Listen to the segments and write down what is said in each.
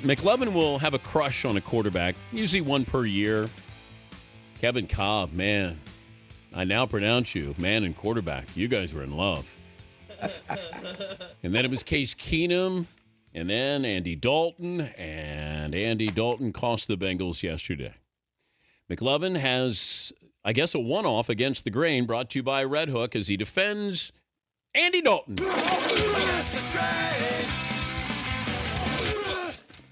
McLovin will have a crush on a quarterback, usually one per year. Kevin Cobb, man, I now pronounce you man and quarterback. You guys were in love. And then it was Case Keenum, and then Andy Dalton, and Andy Dalton cost the Bengals yesterday. McLovin has, I guess, a one-off against the grain, brought to you by Red Hook as he defends Andy Dalton.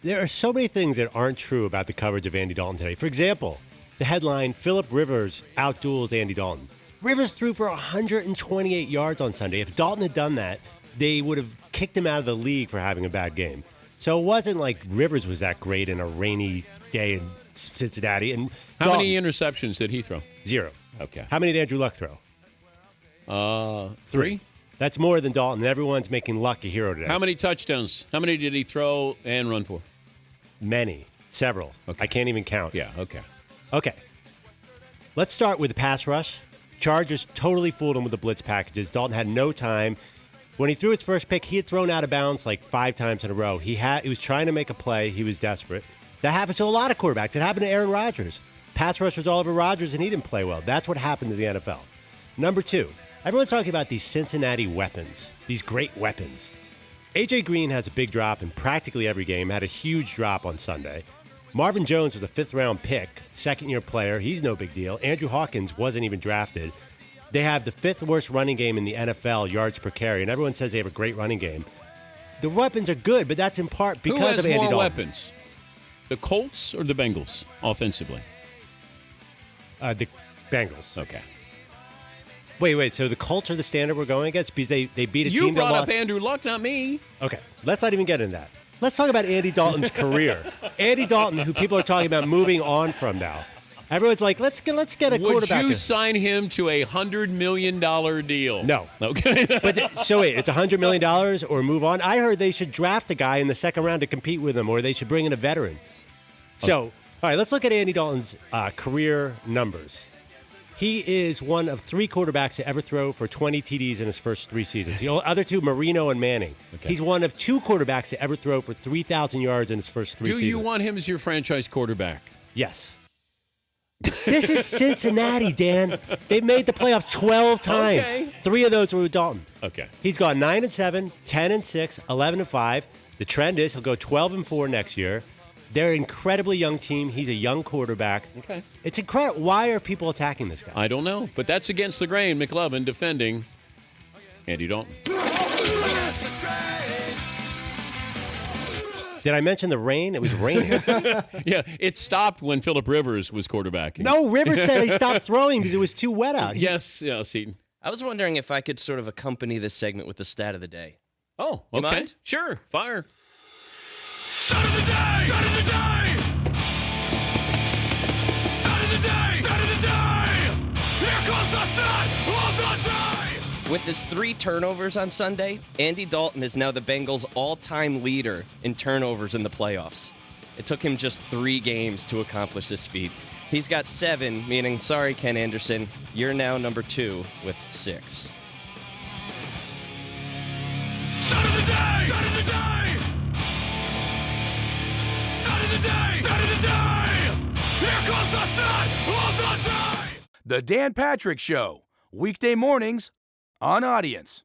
There are so many things that aren't true about the coverage of Andy Dalton today. For example, the headline, Phillip Rivers outduels Andy Dalton. Rivers threw for 128 yards on Sunday. If Dalton had done that, they would have kicked him out of the league for having a bad game. So it wasn't like Rivers was that great in a rainy day in Cincinnati. And How many interceptions did he throw? 0. Okay. How many did Andrew Luck throw? 3. That's more than Dalton. Everyone's making Luck a hero today. How many touchdowns? How many did he throw and run for? Many. Several. Okay. I can't even count. Yeah, okay. Okay. Let's start with the pass rush. Chargers totally fooled him with the blitz packages. Dalton had no time. When he threw his first pick, he had thrown out of bounds like 5 times in a row. He was trying to make a play. He was desperate. That happens to a lot of quarterbacks. It happened to Aaron Rodgers. Pass rush was all over Rodgers, and he didn't play well. That's what happened to the NFL. Number 2, everyone's talking about these Cincinnati weapons, these great weapons. A.J. Green has a big drop in practically every game, had a huge drop on Sunday. Marvin Jones was a 5th-round pick, second-year player. He's no big deal. Andrew Hawkins wasn't even drafted. They have the 5th worst running game in the NFL, yards per carry, and everyone says they have a great running game. The weapons are good, but that's in part because of Andy Dalton. Who has more weapons, the Colts or the Bengals, offensively? The Bengals. Okay. Wait. So the Colts are the standard we're going against because they beat a You team that brought lost. up Andrew Luck, not me. Okay, let's not even get into that. Let's talk about Andy Dalton's career. Andy Dalton, who people are talking about moving on from now. Everyone's like, let's get a quarterback. Would you sign him to a $100 million deal? No. Okay. But so wait, it's $100 million or move on? I heard they should draft a guy in the second round to compete with him, or they should bring in a veteran. So, all right, let's look at Andy Dalton's career numbers. He is one of 3 quarterbacks to ever throw for 20 TDs in his first 3 seasons. The other 2, Marino and Manning. Okay. He's one of 2 quarterbacks to ever throw for 3,000 yards in his first 3 seasons. Do you want him as your franchise quarterback? Yes. This is Cincinnati, Dan. They've made the playoffs 12 times. Okay. 3 of those were with Dalton. Okay. He's gone 9-7, 10-6, 11-5. The trend is he'll go 12-4 next year. They're an incredibly young team. He's a young quarterback. Okay. It's incredible. Why are people attacking this guy? I don't know, but that's against the grain. McLovin defending Andy Dalton. Did I mention the rain? It was raining. Yeah, it stopped when Phillip Rivers was quarterbacking. No, Rivers said he stopped throwing because it was too wet out. Yes, Seton. I was wondering if I could sort of accompany this segment with the stat of the day. Oh, You okay. mind? Sure, fire. Start of the day! Start of the day! Start of the day! Start of the day! Here comes the start of the day! With his 3 turnovers on Sunday, Andy Dalton is now the Bengals' all-time leader in turnovers in the playoffs. It took him just 3 games to accomplish this feat. He's got 7, meaning, sorry, Ken Anderson, you're now number 2 with 6. Start of the day! Start of the day! Start of the day! Start of the day! Here comes the start of the day! The Dan Patrick Show, weekday mornings on Audience.